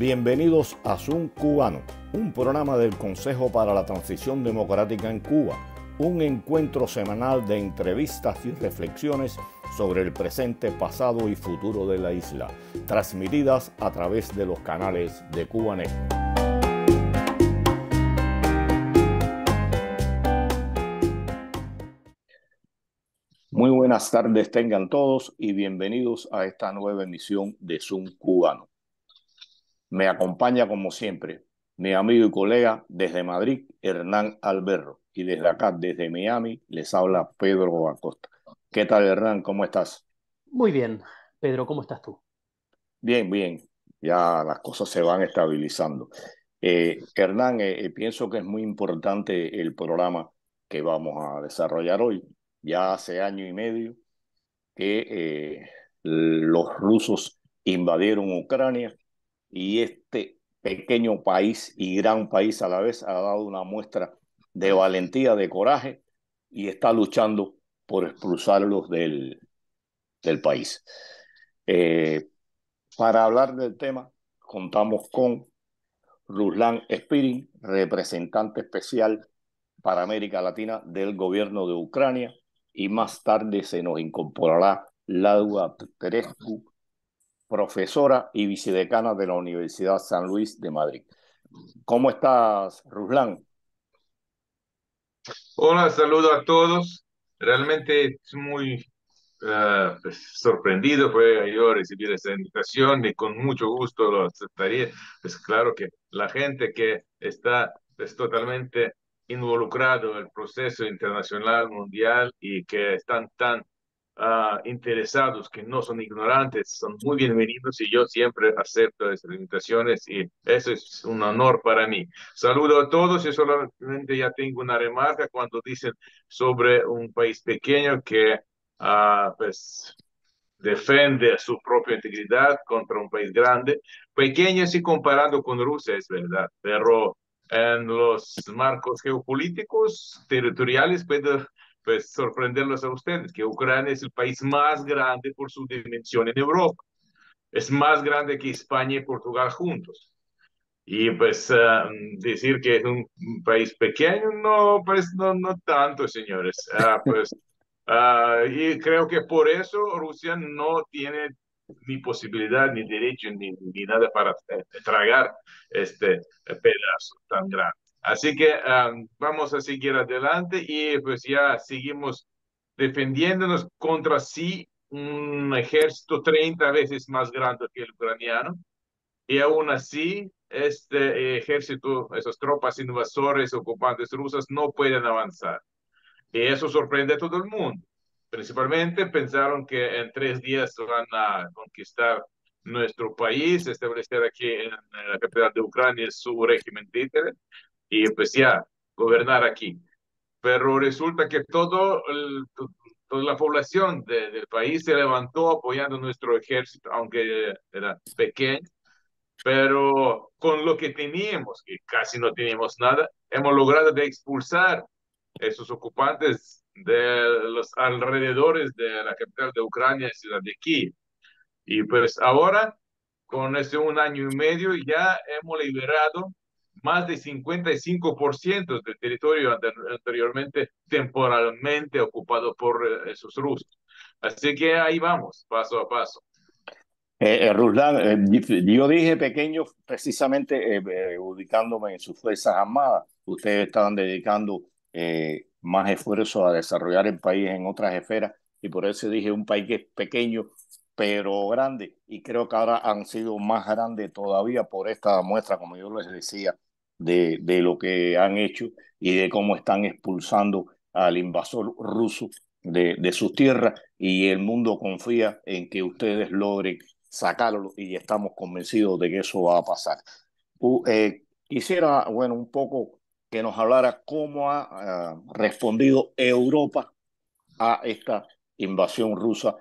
Bienvenidos a Zoom Cubano, un programa del Consejo para la Transición Democrática en Cuba, un encuentro semanal de entrevistas y reflexiones sobre el presente, pasado y futuro de la isla, transmitidas a través de los canales de Cubanet. Muy buenas tardes tengan todos y bienvenidos a esta nueva emisión de Zoom Cubano. Me acompaña como siempre mi amigo y colega desde Madrid, Hernán Alberro, y desde acá, desde Miami, les habla Pedro Acosta. ¿Qué tal, Hernán? ¿Cómo estás? Muy bien, Pedro, ¿cómo estás tú? Bien, bien. Ya las cosas se van estabilizando. Hernán, pienso que es muy importante el programa que vamos a desarrollar hoy. Ya hace año y medio que los rusos invadieron Ucrania y este pequeño país y gran país a la vez ha dado una muestra de valentía, de coraje y está luchando por expulsarlos del país. Eh, para hablar del tema, contamos con Ruslan Spirin, representante especial para América Latina del gobierno de Ucrania, y más tarde se nos incorporará Laura Terescu, profesora y vicedecana de la Universidad San Luis de Madrid. ¿Cómo estás, Ruslan? Hola, saludo a todos. Realmente es muy pues, sorprendido fue yo recibir esa invitación y con mucho gusto lo aceptaría. Pues claro que la gente que está pues, totalmente involucrado en el proceso internacional mundial y que están tan interesados, que no son ignorantes, son muy bienvenidos y yo siempre acepto esas invitaciones y eso es un honor para mí. Saludo a todos y solamente ya tengo una remarca cuando dicen sobre un país pequeño que pues defiende su propia integridad contra un país grande, pequeño si comparado con Rusia, es verdad, pero en los marcos geopolíticos, territoriales, puede pues, sorprenderlos a ustedes, que Ucrania es el país más grande por su dimensión en Europa. Es más grande que España y Portugal juntos. Y pues decir que es un país pequeño, no, pues no tanto, señores. Y creo que por eso Rusia no tiene ni posibilidad, ni derecho, ni nada para tragar este pedazo tan grande. Así que vamos a seguir adelante y pues ya seguimos defendiéndonos contra sí un ejército 30 veces más grande que el ucraniano y aún así, este ejército, esas tropas invasores, ocupantes rusas, no pueden avanzar. Y eso sorprende a todo el mundo. Principalmente pensaron que en 3 días van a conquistar nuestro país, establecer aquí en la capital de Ucrania su régimen títere y pues ya gobernar aquí. Pero resulta que toda la población del país se levantó apoyando nuestro ejército, aunque era pequeño, pero con lo que teníamos, que casi no teníamos nada, hemos logrado de expulsar esos ocupantes de los alrededores de la capital de Ucrania, ciudad de Kiev. Y pues ahora, con este un año y medio, ya hemos liberado más de 55% del territorio anteriormente temporalmente ocupado por esos rusos. Así que ahí vamos, paso a paso. Ruslan, yo dije pequeño precisamente ubicándome en sus Fuerzas Armadas. Ustedes estaban dedicando más esfuerzo a desarrollar el país en otras esferas y por eso dije un país que es pequeño pero grande y creo que ahora han sido más grandes todavía por esta muestra, como yo les decía, de lo que han hecho y de cómo están expulsando al invasor ruso de sus tierras y el mundo confía en que ustedes logren sacarlo y estamos convencidos de que eso va a pasar. Quisiera, bueno, un poco que nos hablara cómo ha respondido Europa a esta invasión rusa,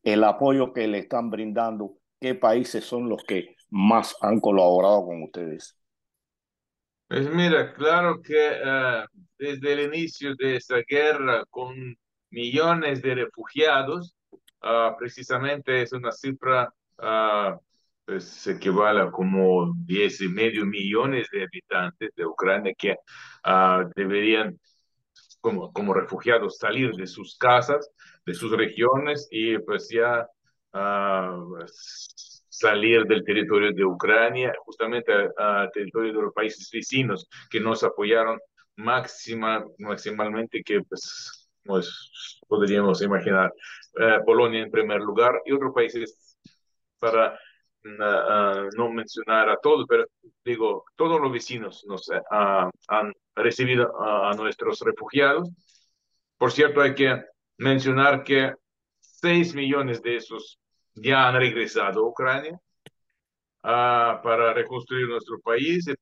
el apoyo que le están brindando, qué países son los que más han colaborado con ustedes. Pues mira, claro que desde el inicio de esa guerra con millones de refugiados, precisamente es una cifra pues equivale a como 10,5 millones de habitantes de Ucrania que deberían como refugiados salir de sus casas, de sus regiones y pues ya salir del territorio de Ucrania, justamente a territorio de los países vecinos que nos apoyaron maximalmente, que pues podríamos imaginar Polonia en primer lugar y otros países para no mencionar a todos, pero digo, todos los vecinos nos han recibido a nuestros refugiados. Por cierto, hay que mencionar que 6 millones de esos ya han regresado a Ucrania para reconstruir nuestro país y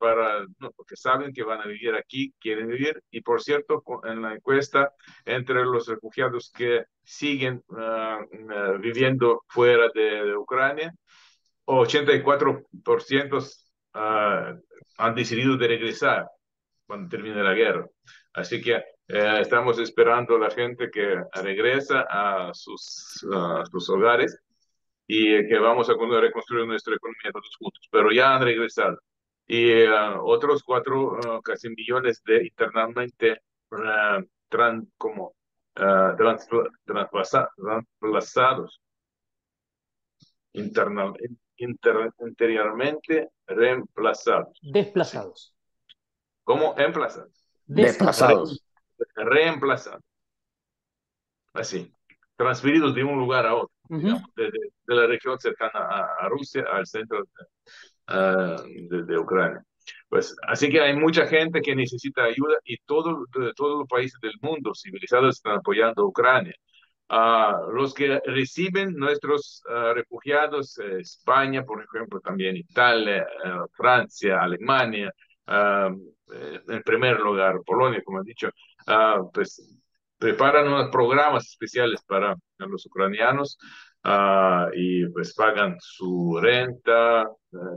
no, porque saben que van a vivir aquí, quieren vivir. Y por cierto, en la encuesta, entre los refugiados que siguen viviendo fuera de Ucrania, 84% han decidido de regresar cuando termine la guerra. Así que estamos esperando a la gente que regresa a sus hogares y que vamos a reconstruir nuestra economía todos juntos, pero ya han regresado. Y otros 4 casi millones de internamente como transplazados interiormente reemplazados. Sí. Desplazados. ¿Cómo? Emplazados. Desplazados. Reemplazados. Así. Transferidos de un lugar a otro, digamos, de la región cercana a Rusia al centro de Ucrania. Pues, así que hay mucha gente que necesita ayuda y todos los países del mundo civilizados están apoyando a Ucrania. Los que reciben nuestros refugiados, España, por ejemplo, también Italia, Francia, Alemania, en primer lugar Polonia, como he dicho, pues preparan unos programas especiales para los ucranianos y pues pagan su renta,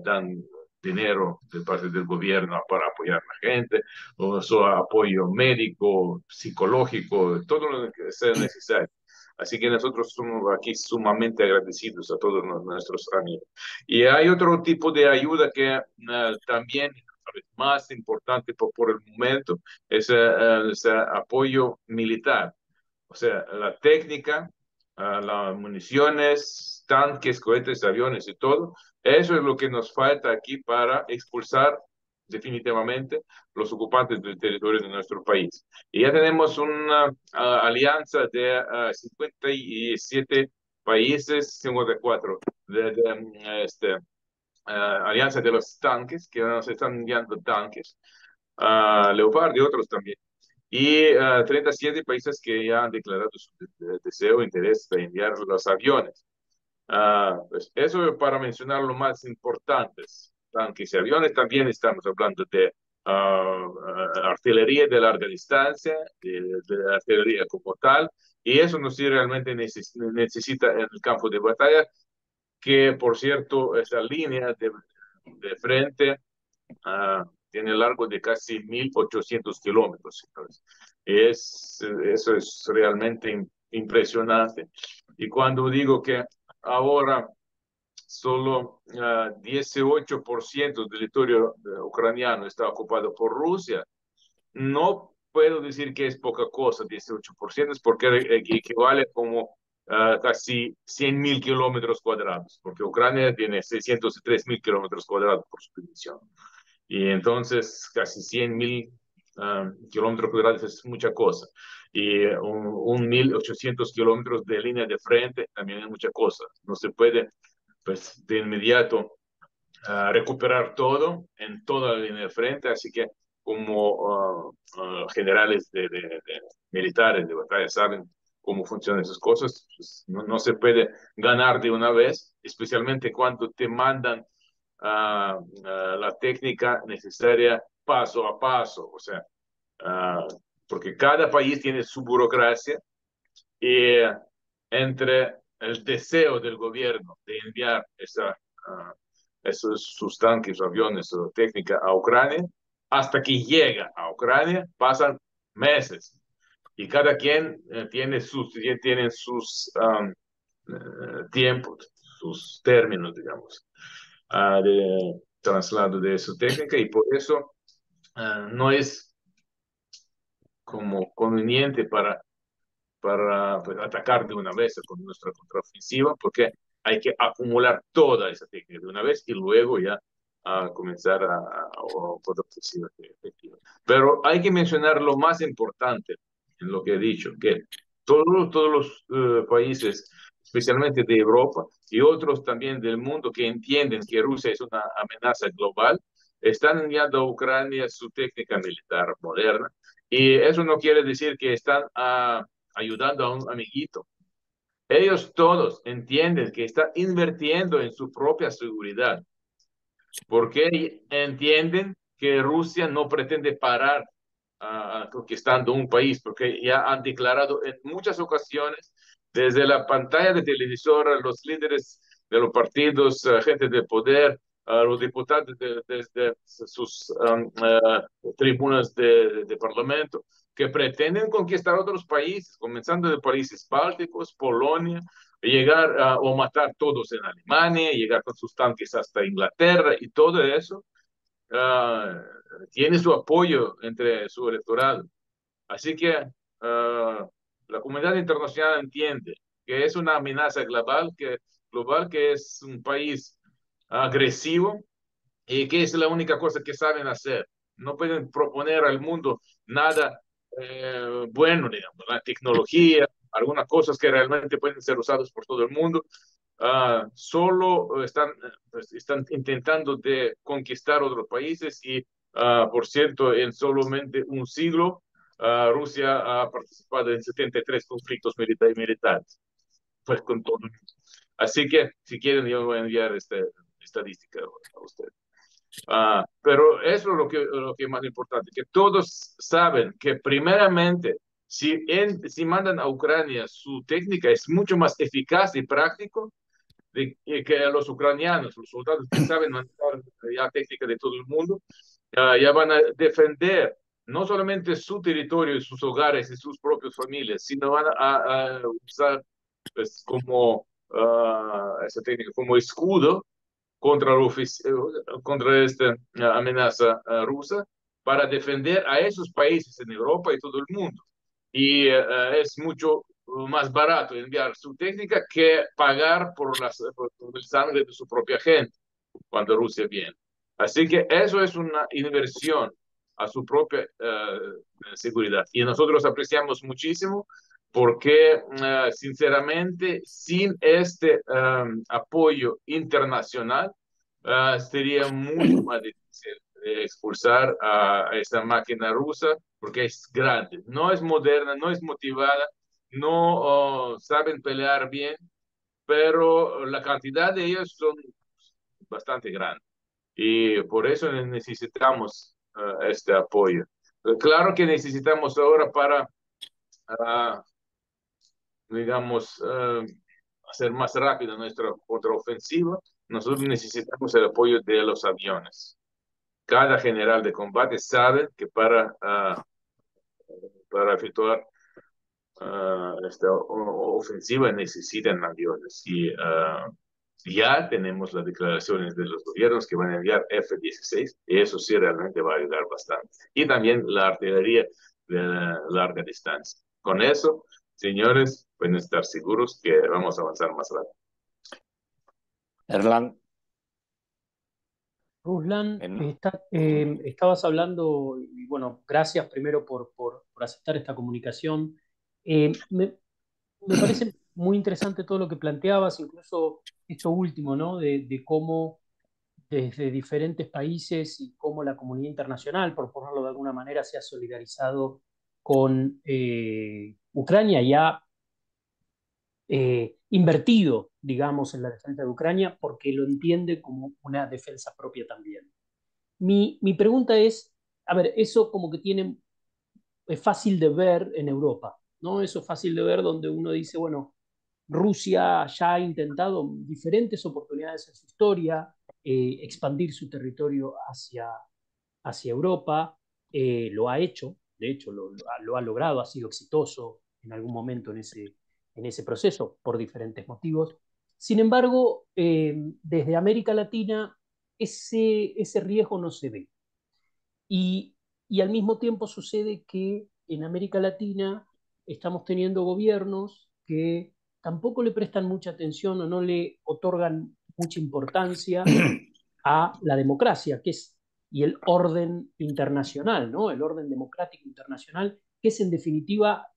dan dinero de parte del gobierno para apoyar a la gente, o su apoyo médico, psicológico, todo lo que sea necesario. Así que nosotros somos aquí sumamente agradecidos a todos nuestros amigos. Y hay otro tipo de ayuda que también más importante por el momento es el apoyo militar. O sea, la técnica, las municiones, tanques, cohetes, aviones y todo. Eso es lo que nos falta aquí para expulsar definitivamente los ocupantes del territorio de nuestro país. Y ya tenemos una alianza de 57 países, 54, alianza de los tanques, que nos están enviando tanques, Leopard y otros también. Y 37 países que ya han declarado su deseo e interés de enviar los aviones. Pues eso para mencionar lo más importantes. Tanques y aviones, también estamos hablando de artillería de larga distancia, de artillería como tal, y eso no sí realmente necesita en el campo de batalla, que por cierto, esa línea de frente tiene largo de casi 1.800 kilómetros. Entonces, eso es realmente impresionante. Y cuando digo que ahora solo 18% del territorio ucraniano está ocupado por Rusia, no puedo decir que es poca cosa, 18%, es porque equivale como casi 100.000 kilómetros cuadrados, porque Ucrania tiene 603.000 kilómetros cuadrados por su dimensión. Y entonces casi 100.000 kilómetros cuadrados es mucha cosa. Y 1.800 kilómetros de línea de frente también es mucha cosa. No se puede, pues, de inmediato recuperar todo en toda la línea de frente, así que como generales de militares de batalla saben cómo funcionan esas cosas, pues no se puede ganar de una vez, especialmente cuando te mandan la técnica necesaria paso a paso, o sea, porque cada país tiene su burocracia y entre el deseo del gobierno de enviar esos sus tanques, aviones o técnica a Ucrania, hasta que llega a Ucrania pasan meses y cada quien tienen sus tiempos, sus términos, digamos. de traslado de su técnica y por eso no es como conveniente para pues, atacar de una vez con nuestra contraofensiva, porque hay que acumular toda esa técnica de una vez y luego ya comenzar a contraofensiva efectiva. Pero hay que mencionar lo más importante en lo que he dicho, que todos los países, especialmente de Europa y otros también del mundo que entienden que Rusia es una amenaza global, están enviando a Ucrania su técnica militar moderna. Y eso no quiere decir que están ayudando a un amiguito. Ellos todos entienden que están invirtiendo en su propia seguridad, porque entienden que Rusia no pretende parar conquistando un país, porque ya han declarado en muchas ocasiones, desde la pantalla de televisor, a los líderes de los partidos, gente de poder, a los diputados desde sus tribunas de parlamento, que pretenden conquistar otros países, comenzando de países bálticos, Polonia, llegar o matar todos en Alemania, llegar con sus tanques hasta Inglaterra y todo eso uh, tiene su apoyo entre su electorado. Así que la comunidad internacional entiende que es una amenaza global, que es un país agresivo y que es la única cosa que saben hacer. No pueden proponer al mundo nada bueno, digamos, la tecnología, algunas cosas que realmente pueden ser usadas por todo el mundo. Solo pues, están intentando de conquistar otros países y, por cierto, en solamente un siglo, Rusia ha participado en 73 conflictos militares, pues con todo el mundo. Así que, si quieren, yo voy a enviar esta estadística a ustedes. Pero eso es lo que es más importante, que todos saben que primeramente, si mandan a Ucrania su técnica, es mucho más eficaz y práctico que a los ucranianos, los soldados que saben manejar la técnica de todo el mundo, ya van a defender no solamente su territorio y sus hogares y sus propias familias, sino van a usar pues, como esa técnica como escudo contra esta amenaza rusa para defender a esos países en Europa y todo el mundo. Y es mucho más barato enviar su técnica que pagar por el sangre de su propia gente cuando Rusia viene. Así que eso es una inversión a su propia seguridad. Y nosotros apreciamos muchísimo porque, sinceramente, sin este apoyo internacional, sería mucho más difícil expulsar a esa máquina rusa porque es grande, no es moderna, no es motivada, no saben pelear bien, pero la cantidad de ellos son bastante grande y por eso necesitamos este apoyo. Claro que necesitamos ahora para, uh, digamos, hacer más rápida nuestra contraofensiva, nosotros necesitamos el apoyo de los aviones. Cada general de combate sabe que para efectuar esta ofensiva necesitan aviones y ya tenemos las declaraciones de los gobiernos que van a enviar F-16 y eso sí realmente va a ayudar bastante. Y también la artillería de larga distancia. Con eso, señores, pueden estar seguros que vamos a avanzar más rápido. Erlan, Ruslan, estabas hablando, y bueno, gracias primero por aceptar esta comunicación. Me parece muy interesante todo lo que planteabas, incluso esto último, ¿no? De cómo desde diferentes países y cómo la comunidad internacional, por ponerlo de alguna manera, se ha solidarizado con Ucrania y ha invertido, digamos, en la defensa de Ucrania porque lo entiende como una defensa propia también. Mi pregunta es, a ver, eso como que es fácil de ver en Europa, ¿no? Eso es fácil de ver donde uno dice, bueno, Rusia ya ha intentado diferentes oportunidades en su historia, expandir su territorio hacia Europa, lo ha hecho, de hecho lo ha logrado, ha sido exitoso en algún momento en ese proceso por diferentes motivos. Sin embargo, desde América Latina ese riesgo no se ve. Y, y al mismo tiempo sucede que en América Latina estamos teniendo gobiernos que tampoco le prestan mucha atención o no le otorgan mucha importancia a la democracia, que es, y el orden internacional, ¿no? El orden democrático internacional, que es en definitiva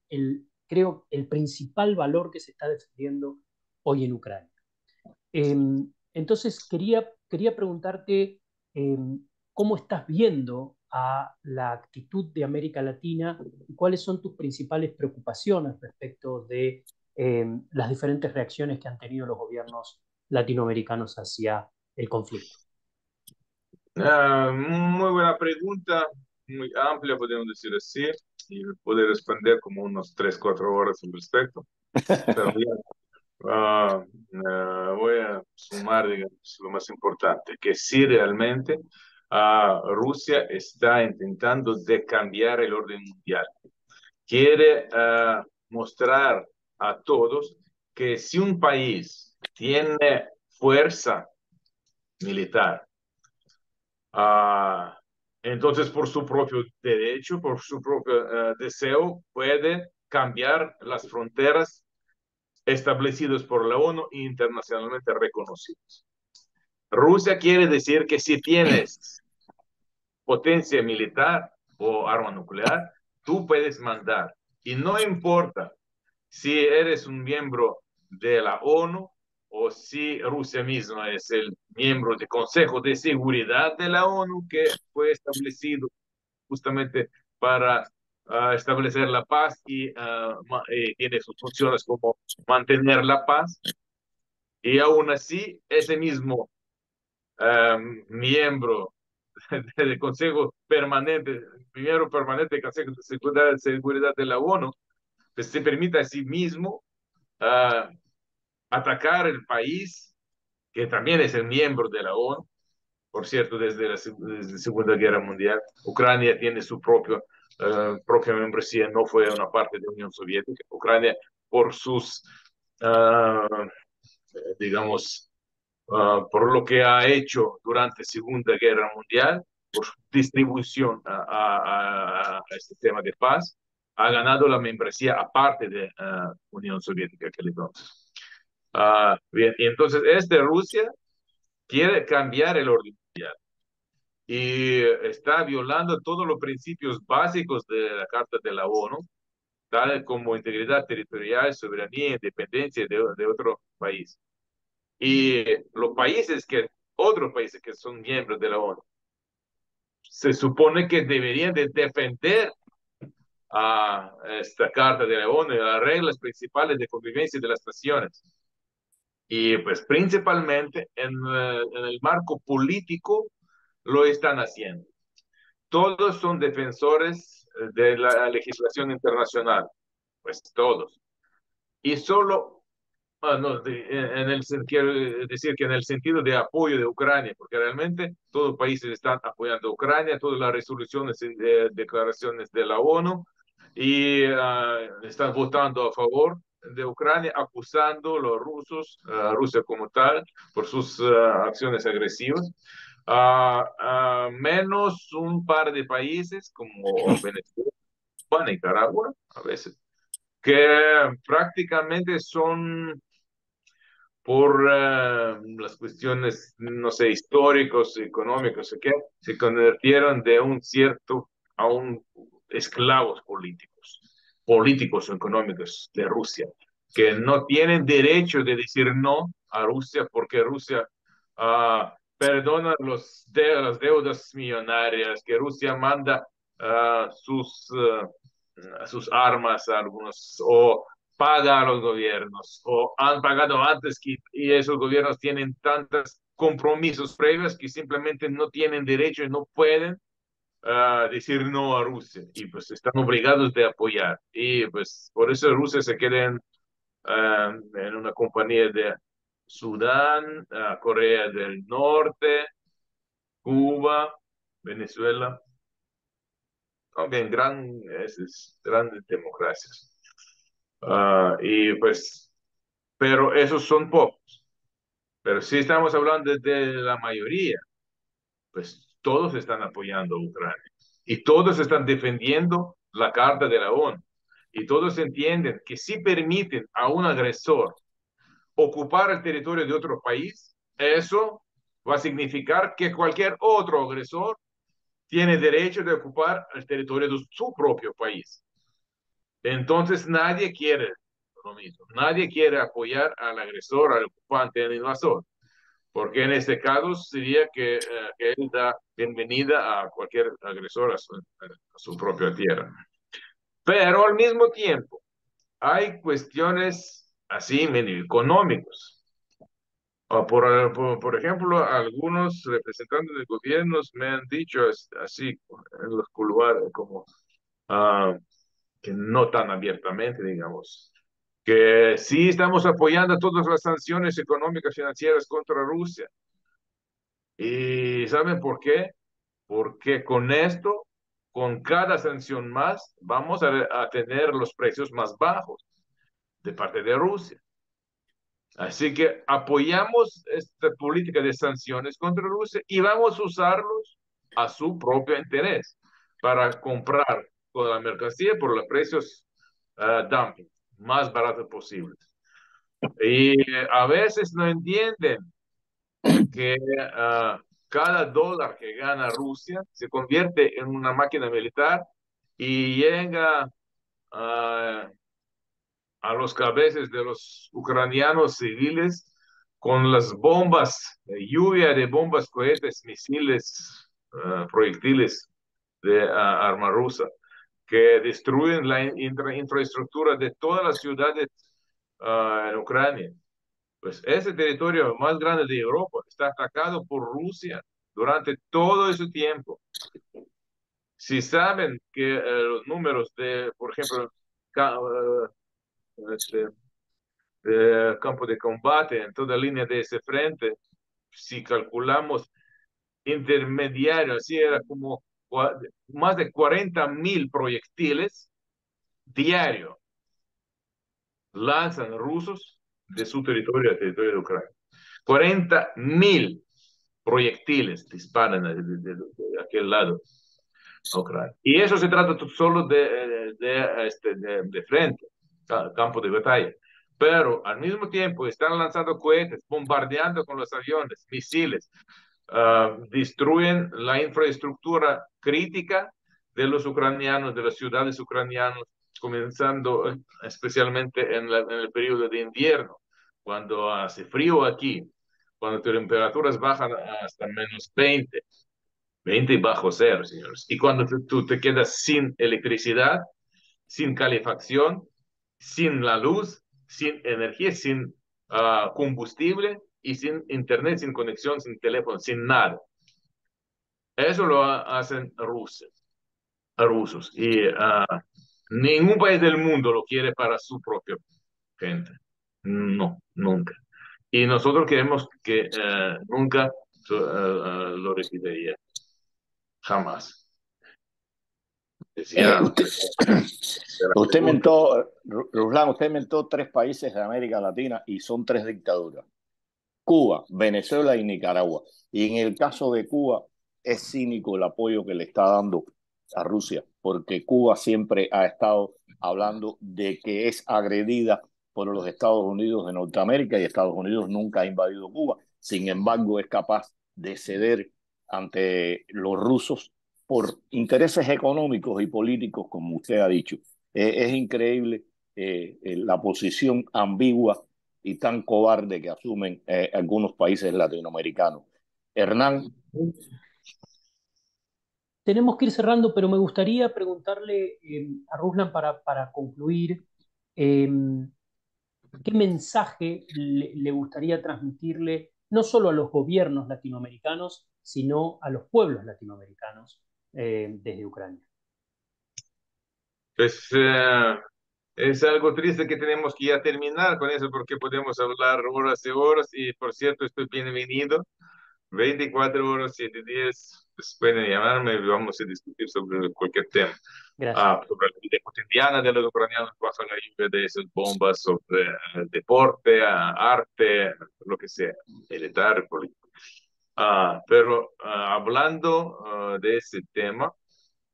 creo, el principal valor que se está defendiendo hoy en Ucrania. Entonces, quería preguntarte cómo estás viendo a la actitud de América Latina y cuáles son tus principales preocupaciones respecto de las diferentes reacciones que han tenido los gobiernos latinoamericanos hacia el conflicto. Muy buena pregunta, muy amplia, podemos decir así, y puedo responder como unos 3, 4 horas al respecto. Pero voy a sumar, digamos, lo más importante, que sí realmente Rusia está intentando de cambiar el orden mundial. Quiere mostrar a todos que si un país tiene fuerza militar, entonces por su propio derecho, por su propio deseo, puede cambiar las fronteras establecidos por la ONU e internacionalmente reconocidos. Rusia quiere decir que si tienes potencia militar o arma nuclear, tú puedes mandar. Y no importa si eres un miembro de la ONU o si Rusia misma es el miembro del Consejo de Seguridad de la ONU que fue establecido justamente para establecer la paz y tiene sus funciones como mantener la paz. Y aún así, ese mismo miembro del Consejo Permanente, miembro permanente del Consejo de Seguridad de la ONU, pues se permite a sí mismo atacar el país, que también es el miembro de la ONU, por cierto, desde la Segunda Guerra Mundial. Ucrania tiene su propia membresía, no fue una parte de la Unión Soviética. Ucrania, por sus, digamos, por lo que ha hecho durante la Segunda Guerra Mundial, por su distribución a este tema de paz, ha ganado la membresía aparte de la Unión Soviética aquel entonces. Bien, y entonces Rusia quiere cambiar el orden mundial y está violando todos los principios básicos de la Carta de la ONU, tal como integridad territorial, soberanía, independencia de otro país. Y los otros países que son miembros de la ONU, se supone que deberían de defender a esta Carta de la ONU y las reglas principales de convivencia de las naciones. Y pues principalmente en el marco político lo están haciendo. Todos son defensores de la legislación internacional, pues todos. Y solo, no, quiero decir que en el sentido de apoyo de Ucrania, porque realmente todos los países están apoyando a Ucrania, todas las resoluciones y declaraciones de la ONU, y están votando a favor de Ucrania, acusando a los rusos, a Rusia como tal, por sus acciones agresivas. Menos un par de países como Venezuela, Nicaragua, a veces, que prácticamente son por las cuestiones, no sé, históricos, económicos, ¿qué? Se convirtieron de un cierto a un esclavos políticos o económicos de Rusia, que no tienen derecho de decir no a Rusia porque Rusia perdona las deudas millonarias, que Rusia manda sus armas a algunos, o paga a los gobiernos, o han pagado antes y esos gobiernos tienen tantos compromisos previos que simplemente no tienen derecho y no pueden decir no a Rusia, y pues están obligados de apoyar. Y pues por eso Rusia se queda en una compañía de Sudán, Corea del Norte, Cuba, Venezuela, también grandes democracias. Y pues, pero esos son pocos. Pero sí estamos hablando de la mayoría. pues todos están apoyando a Ucrania y todos están defendiendo la Carta de la ONU y todos entienden que si permiten a un agresor ocupar el territorio de otro país, eso va a significar que cualquier otro agresor tiene derecho de ocupar el territorio de su propio país. Entonces nadie quiere lo mismo, nadie quiere apoyar al agresor, al ocupante, al invasor, porque en este caso sería que él da bienvenida a cualquier agresor a su propia tierra. Pero al mismo tiempo hay cuestiones así medio económicos. Por ejemplo, algunos representantes de gobiernos me han dicho así en los couloirs, como que no tan abiertamente, digamos, que sí estamos apoyando todas las sanciones económicas financieras contra Rusia. ¿Y saben por qué? Porque con esto, con cada sanción más, vamos a tener los precios más bajos de parte de Rusia. Así que apoyamos esta política de sanciones contra Rusia y vamos a usarlos a su propio interés para comprar toda la mercancía por los precios dumping, más baratos posibles. Y a veces no entienden que cada dólar que gana Rusia se convierte en una máquina militar y llega a los cabezas de los ucranianos civiles con las bombas, lluvia de bombas, cohetes, misiles, proyectiles de arma rusa, que destruyen la infraestructura de todas las ciudades en Ucrania. Pues ese territorio más grande de Europa está atacado por Rusia durante todo ese tiempo. Si saben que los números de, por ejemplo, este, campo de combate en toda línea de ese frente, si calculamos intermediario, así era como más de 40.000 proyectiles diario lanzan rusos de su territorio al territorio de Ucrania. 40.000 proyectiles disparan de aquel lado a Ucrania. Y eso se trata solo de frente, campo de batalla. Pero al mismo tiempo están lanzando cohetes, bombardeando con los aviones, misiles, destruyen la infraestructura crítica de los ucranianos, de las ciudades ucranianas, comenzando especialmente en el periodo de invierno, cuando hace frío aquí, cuando las temperaturas bajan hasta menos 20 bajo cero, señores. Y cuando tú te quedas sin electricidad, sin calefacción, sin la luz, sin energía, sin combustible y sin internet, sin conexión, sin teléfono, sin nada. Eso lo hacen rusos. Y ningún país del mundo lo quiere para su propia gente. No, nunca. Y nosotros queremos que nunca lo recibiría. Jamás. Decía Usted, de la usted pregunta. mentó, Ruslan, usted mentó 3 países de América Latina y son 3 dictaduras: Cuba, Venezuela y Nicaragua. Y en el caso de Cuba es cínico el apoyo que le está dando a Rusia, porque Cuba siempre ha estado hablando de que es agredida por los Estados Unidos de Norteamérica y Estados Unidos nunca ha invadido Cuba. Sin embargo, es capaz de ceder ante los rusos por intereses económicos y políticos, como usted ha dicho. Es increíble la posición ambigua y tan cobarde que asumen algunos países latinoamericanos. Hernán. Tenemos que ir cerrando, pero me gustaría preguntarle a Ruslan para concluir, eh, ¿qué mensaje le gustaría transmitirle no solo a los gobiernos latinoamericanos, sino a los pueblos latinoamericanos desde Ucrania? Pues es algo triste que tenemos que ya terminar con eso porque podemos hablar horas y horas y por cierto estoy bienvenido 24 horas, 7 días, pues pueden llamarme y vamos a discutir sobre cualquier tema. Gracias. Sobre la vida cotidiana de los ucranianos bajo la lluvia de esas bombas, sobre deporte, arte, lo que sea, militar, político. Pero hablando de ese tema,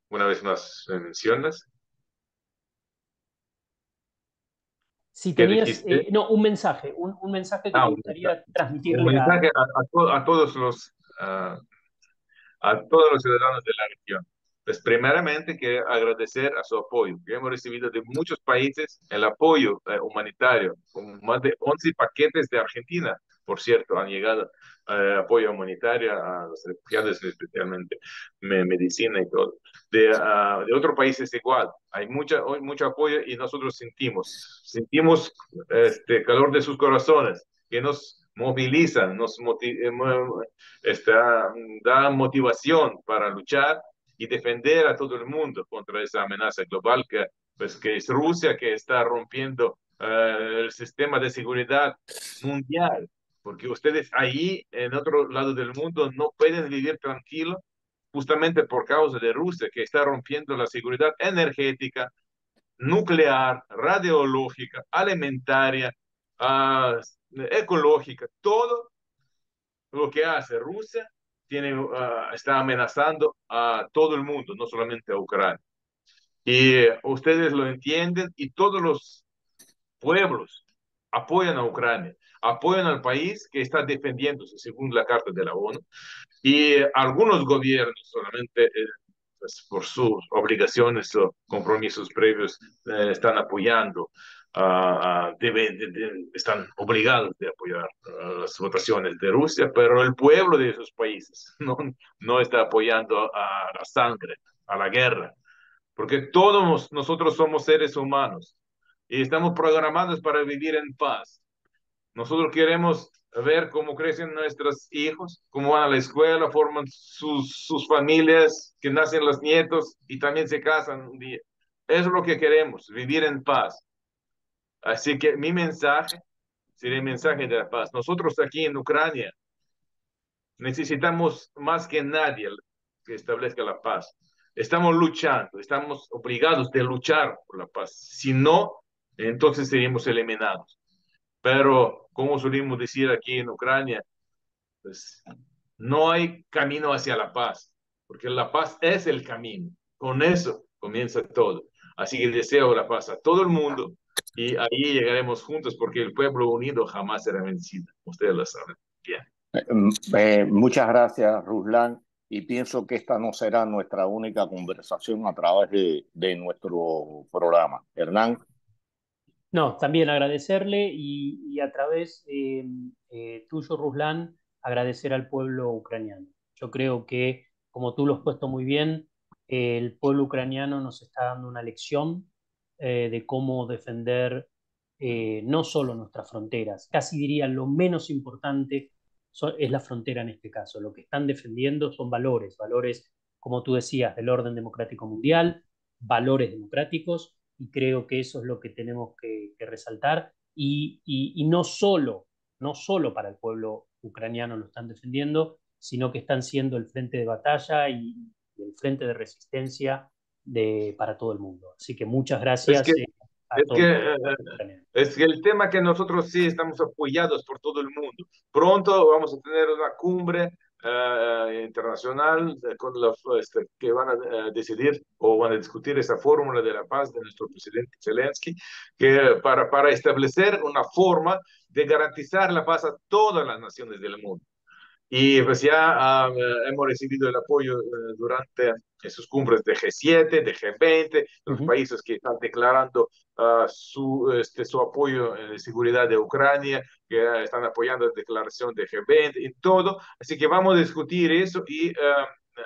una vez más me mencionas, Si ¿qué tenías, dijiste? no, un mensaje que te Un mensaje, gustaría un transmitirle a... mensaje a todos ah, a todos los ciudadanos de la región. Pues primeramente quiero agradecer a su apoyo, que hemos recibido de muchos países el apoyo humanitario, con más de 11 paquetes de Argentina, por cierto, han llegado apoyo humanitario a los refugiados, especialmente medicina y todo. De otros países igual, hay mucho apoyo y nosotros sentimos este calor de sus corazones, que nos movilizan, da motivación para luchar y defender a todo el mundo contra esa amenaza global que es Rusia, que está rompiendo el sistema de seguridad mundial, porque ustedes ahí, en otro lado del mundo, no pueden vivir tranquilos justamente por causa de Rusia, que está rompiendo la seguridad energética, nuclear, radiológica, alimentaria, ecológica, todo lo que hace Rusia está amenazando a todo el mundo, no solamente a Ucrania. Y ustedes lo entienden y todos los pueblos apoyan a Ucrania, apoyan al país que está defendiéndose según la Carta de la ONU. Y algunos gobiernos solamente pues, por sus obligaciones o compromisos previos están apoyando, están obligados de apoyar las votaciones de Rusia, pero el pueblo de esos países no está apoyando a la sangre, a la guerra, porque todos nosotros somos seres humanos y estamos programados para vivir en paz. Nosotros queremos ver cómo crecen nuestros hijos, cómo van a la escuela, forman sus familias, que nacen los nietos y también se casan un día. Eso es lo que queremos, vivir en paz. Así que mi mensaje sería el mensaje de la paz. Nosotros aquí en Ucrania necesitamos más que nadie que establezca la paz. Estamos luchando, estamos obligados de luchar por la paz. Si no, entonces seríamos eliminados. Pero, como solemos decir aquí en Ucrania, pues no hay camino hacia la paz, porque la paz es el camino. Con eso comienza todo. Así que deseo la paz a todo el mundo y ahí llegaremos juntos porque el pueblo unido jamás será vencido. Ustedes lo saben bien. Muchas gracias, Ruslan, y pienso que esta no será nuestra única conversación a través de nuestro programa. Hernán. No, también agradecerle y a través tuyo, Ruslan, agradecer al pueblo ucraniano. Yo creo que, como tú lo has puesto muy bien, el pueblo ucraniano nos está dando una lección de cómo defender no solo nuestras fronteras, casi diría lo menos importante es la frontera en este caso. Lo que están defendiendo son valores, valores, como tú decías, del orden democrático mundial, valores democráticos y creo que eso es lo que tenemos que resaltar y no solo, no solo para el pueblo ucraniano lo están defendiendo, sino que están siendo el frente de batalla y el frente de resistencia para todo el mundo. Así que muchas Es que, gracias a es todo el que, pueblo ucraniano. es que el tema que nosotros sí estamos apoyados por todo el mundo. Pronto vamos a tener una cumbre internacional con que van a decidir o van a discutir esa fórmula de la paz de nuestro presidente Zelensky, que para establecer una forma de garantizar la paz a todas las naciones del mundo. Y pues ya hemos recibido el apoyo durante esos cumbres de G7, de G20, de los países que están declarando su apoyo en la seguridad de Ucrania, que están apoyando la declaración de G20 y todo. Así que vamos a discutir eso y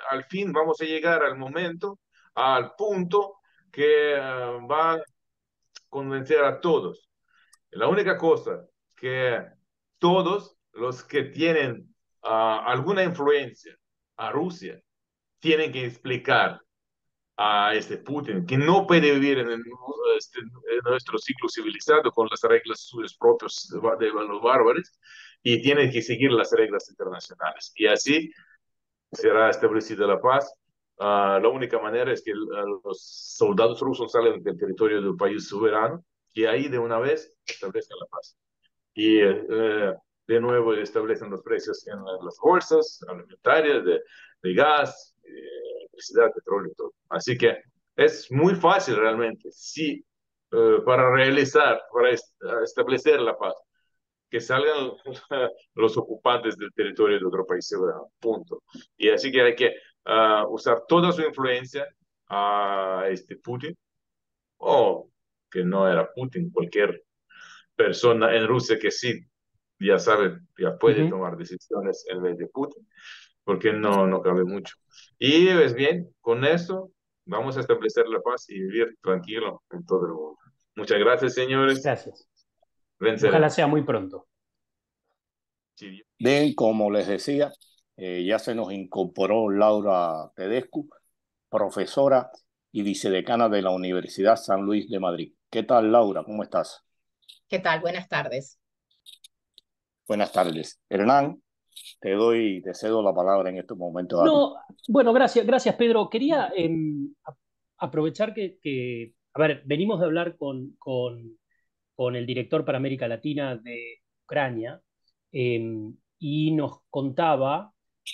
al fin vamos a llegar al momento, al punto que va a convencer a todos. La única cosa que todos los que tienen alguna influencia a Rusia tienen que explicar a este Putin que no puede vivir en nuestro siglo civilizado con las reglas suyas propias de los bárbaros y tiene que seguir las reglas internacionales. Y así será establecida la paz. La única manera es que los soldados rusos salen del territorio del país soberano y ahí de una vez establezca la paz. Y de nuevo establecen los precios en las bolsas alimentarias, de gas, electricidad, petróleo y todo. Así que es muy fácil realmente, sí, para realizar, para establecer la paz, que salgan los ocupantes del territorio de otro país, punto. Y así que hay que usar toda su influencia a Putin, o que no era Putin, cualquier persona en Rusia que sí, ya sabe, ya puede Ujú. tomar decisiones en vez de Putin, porque no cabe mucho. Y es bien, con eso vamos a establecer la paz y vivir tranquilo en todo el mundo. Muchas gracias, señores. Gracias. Ojalá sea Venceremos. muy pronto. Sí. Bien, como les decía, ya se nos incorporó Laura Tedescu, profesora y vicedecana de la Universidad San Luis de Madrid. ¿Qué tal, Laura? ¿Cómo estás? ¿Qué tal? Buenas tardes. Buenas tardes. Hernán, te cedo la palabra en estos momentos a ti. No, bueno, gracias Pedro. Quería aprovechar a ver, venimos de hablar con el director para América Latina de Ucrania, y nos contaba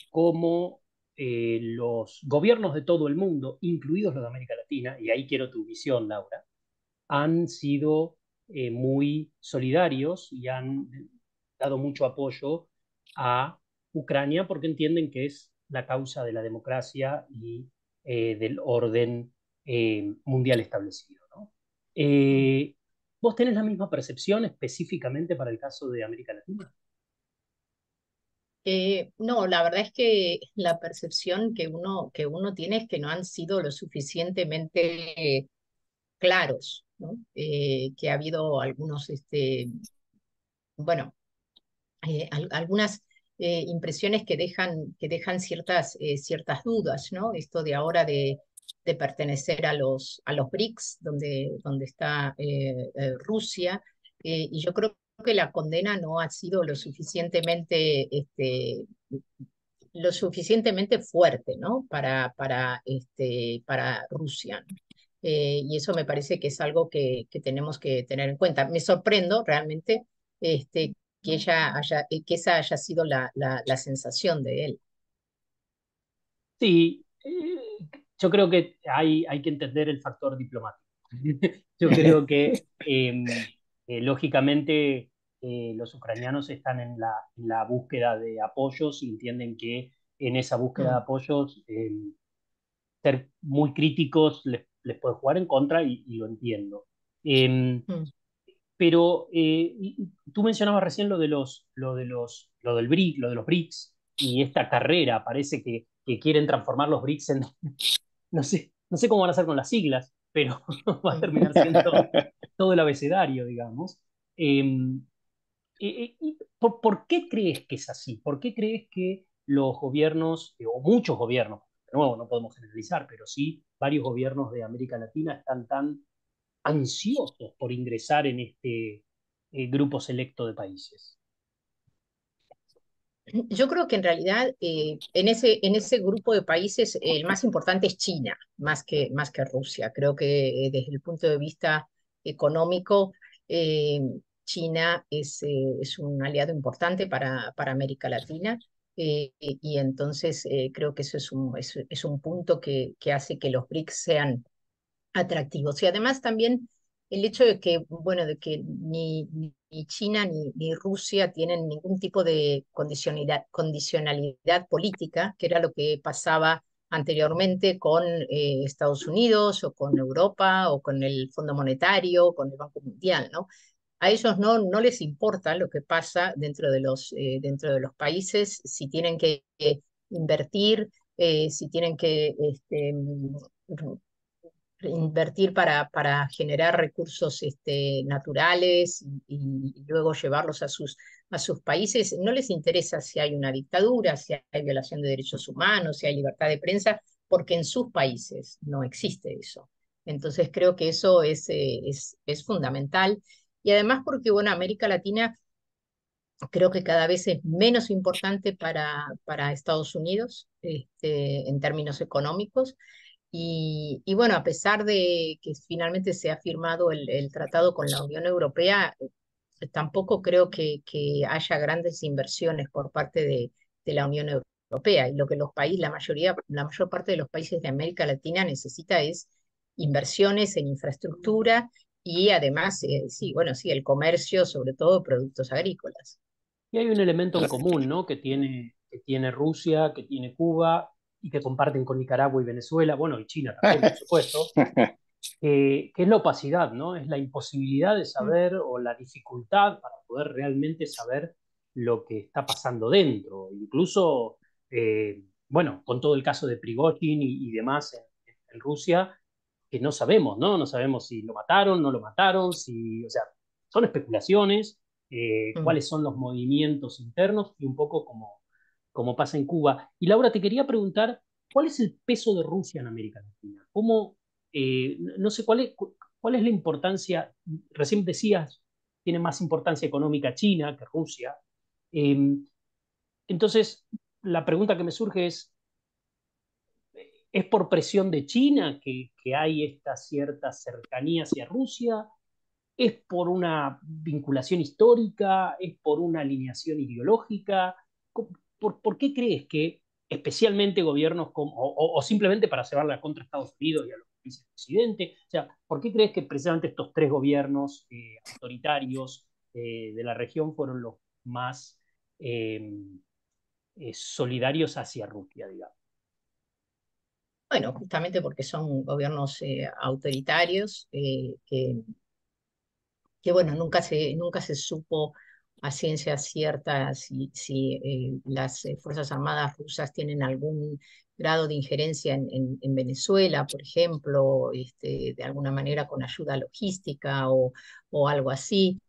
cómo los gobiernos de todo el mundo, incluidos los de América Latina, y ahí quiero tu visión, Laura, han sido muy solidarios y han dado mucho apoyo a Ucrania porque entienden que es la causa de la democracia y del orden mundial establecido, ¿no? ¿Vos tenés la misma percepción específicamente para el caso de América Latina? No, la verdad es que la percepción que uno tiene es que no han sido lo suficientemente claros, ¿no? Que ha habido algunos, bueno, algunas impresiones que dejan ciertas dudas, ¿no? Esto de ahora de pertenecer a los BRICS, donde está Rusia, y yo creo que la condena no ha sido lo suficientemente fuerte, ¿no? Para Rusia, ¿no? Y eso me parece que es algo que tenemos que tener en cuenta. Me sorprendo realmente que esa haya sido la sensación de él. Sí, yo creo que hay que entender el factor diplomático. Yo creo que, lógicamente, los ucranianos están en la búsqueda de apoyos y entienden que en esa búsqueda de Mm, apoyos ser muy críticos les puede jugar en contra y lo entiendo. mm. Pero tú mencionabas recién lo del BRIC, lo de los BRICS y esta carrera, parece que quieren transformar los BRICS en, no sé cómo van a hacer con las siglas, pero va a Mm. terminar siendo todo el abecedario, digamos. Eh, ¿Por qué crees que es así? ¿Por qué crees que los gobiernos, o muchos gobiernos, de nuevo, no podemos generalizar, pero sí varios gobiernos de América Latina están tan ansiosos por ingresar en este grupo selecto de países? Yo creo que en realidad en ese grupo de países el más importante es China, más que Rusia. Creo que desde el punto de vista económico, eh, China es un aliado importante para América Latina, y entonces creo que eso es un punto que hace que los BRICS sean atractivos. Y además también el hecho de que, bueno, de que ni China ni Rusia tienen ningún tipo de condicionalidad política, que era lo que pasaba anteriormente con Estados Unidos o con Europa o con el Fondo Monetario, con el Banco Mundial, ¿no? A ellos no les importa lo que pasa dentro de los países, si tienen que invertir, si tienen que invertir para generar recursos naturales y luego llevarlos a sus países. No les interesa si hay una dictadura, si hay violación de derechos humanos, si hay libertad de prensa, porque en sus países no existe eso. Entonces creo que eso es fundamental. Y además porque, bueno, América Latina creo que cada vez es menos importante para Estados Unidos en términos económicos. Y bueno, a pesar de que finalmente se ha firmado el tratado con la Unión Europea, tampoco creo que haya grandes inversiones por parte de la Unión Europea. Y lo que los países, la mayor parte de los países de América Latina necesita es inversiones en infraestructura y además, sí, bueno, sí, el comercio, sobre todo productos agrícolas. Y hay un elemento en común, ¿no? Que tiene Rusia, que tiene Cuba y que comparten con Nicaragua y Venezuela, bueno, y China también, por supuesto, que es la opacidad, ¿no? Es la imposibilidad de saber o la dificultad para poder realmente saber lo que está pasando dentro. Incluso, bueno, con todo el caso de Prigozhin y demás en Rusia, que no sabemos, ¿no? No sabemos si lo mataron, no lo mataron, si, o sea, son especulaciones, Mm. cuáles son los movimientos internos y un poco como pasa en Cuba. Y Laura, te quería preguntar, ¿cuál es el peso de Rusia en América Latina? ¿Cómo, no sé cuál es la importancia, recién decías, tiene más importancia económica China que Rusia. Eh, entonces, la pregunta que me surge ¿es por presión de China que hay esta cierta cercanía hacia Rusia? ¿Es por una vinculación histórica? ¿Es por una alineación ideológica? ¿Por qué crees que especialmente gobiernos o simplemente para llevarla contra Estados Unidos y a los países del occidente? O sea, ¿por qué crees que precisamente estos tres gobiernos autoritarios de la región fueron los más eh, solidarios hacia Rusia, digamos? Bueno, justamente porque son gobiernos autoritarios que bueno, nunca se supo a ciencia cierta si las Fuerzas Armadas rusas tienen algún grado de injerencia en Venezuela, por ejemplo, de alguna manera con ayuda logística o algo así.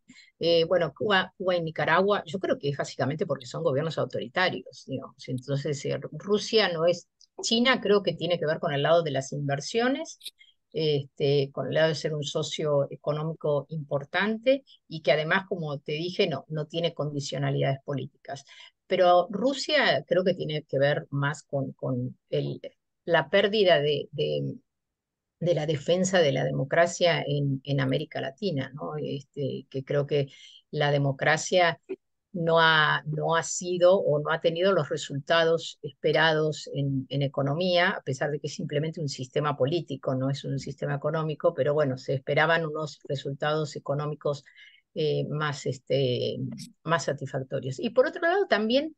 Bueno, Cuba y Nicaragua, yo creo que es básicamente porque son gobiernos autoritarios, digamos. Entonces, Rusia no es, China creo que tiene que ver con el lado de las inversiones, con el lado de ser un socio económico importante y que además, como te dije, no tiene condicionalidades políticas. Pero Rusia creo que tiene que ver más con la pérdida de la defensa de la democracia en América Latina, ¿no? Que creo que la democracia no ha sido o no ha tenido los resultados esperados en economía, a pesar de que es simplemente un sistema político, no es un sistema económico, pero bueno, se esperaban unos resultados económicos más satisfactorios. Y por otro lado, también,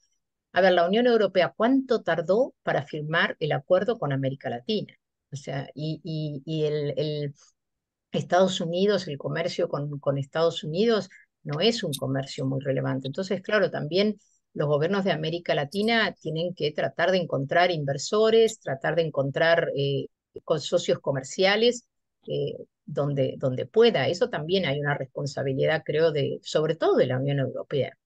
a ver, la Unión Europea, ¿cuánto tardó para firmar el acuerdo con América Latina? O sea, y el Estados Unidos, el comercio con Estados Unidos no es un comercio muy relevante. Entonces, claro, también los gobiernos de América Latina tienen que tratar de encontrar inversores, tratar de encontrar con socios comerciales donde pueda. Eso también hay una responsabilidad, creo, sobre todo de la Unión Europea.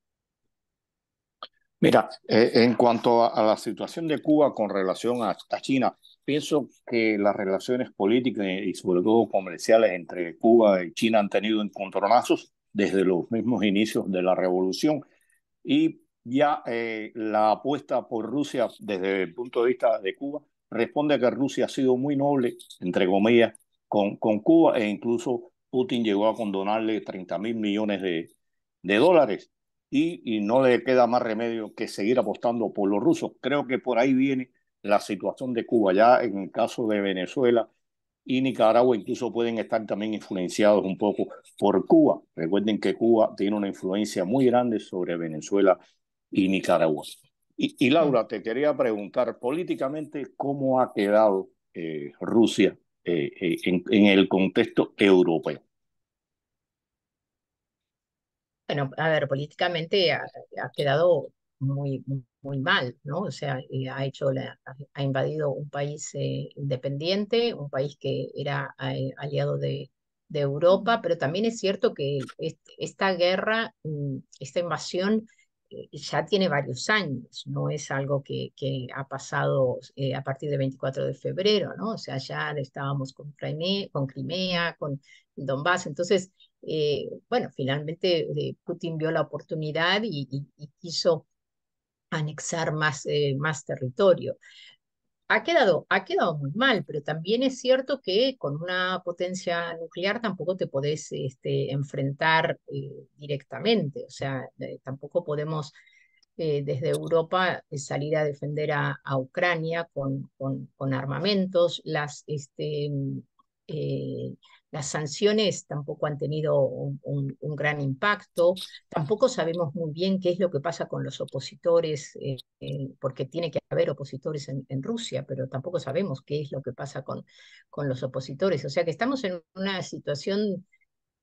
Mira, en cuanto a la situación de Cuba con relación a China, pienso que las relaciones políticas y sobre todo comerciales entre Cuba y China han tenido encontronazos desde los mismos inicios de la revolución y ya la apuesta por Rusia desde el punto de vista de Cuba responde a que Rusia ha sido muy noble, entre comillas, con Cuba e incluso Putin llegó a condonarle 30.000 millones de dólares y no le queda más remedio que seguir apostando por los rusos. Creo que por ahí viene la situación de Cuba. Ya en el caso de Venezuela y Nicaragua incluso pueden estar también influenciados un poco por Cuba. Recuerden que Cuba tiene una influencia muy grande sobre Venezuela y Nicaragua. Y Laura, te quería preguntar políticamente cómo ha quedado Rusia en el contexto europeo. Bueno, a ver, políticamente ha quedado muy mal, ¿no? O sea, ha invadido un país independiente, un país que era aliado de Europa, pero también es cierto que esta guerra, esta invasión, ya tiene varios años, no es algo que ha pasado a partir del 24 de febrero, ¿no? O sea, ya estábamos con Crimea, con el Donbass, entonces bueno, finalmente Putin vio la oportunidad y quiso anexar más territorio. ha quedado muy mal, pero también es cierto que con una potencia nuclear tampoco te podés enfrentar directamente, o sea, tampoco podemos desde Europa salir a defender a Ucrania con armamentos. Eh, las sanciones tampoco han tenido un gran impacto. Tampoco sabemos muy bien qué es lo que pasa con los opositores, porque tiene que haber opositores en Rusia, pero tampoco sabemos qué es lo que pasa con los opositores. O sea que estamos en una situación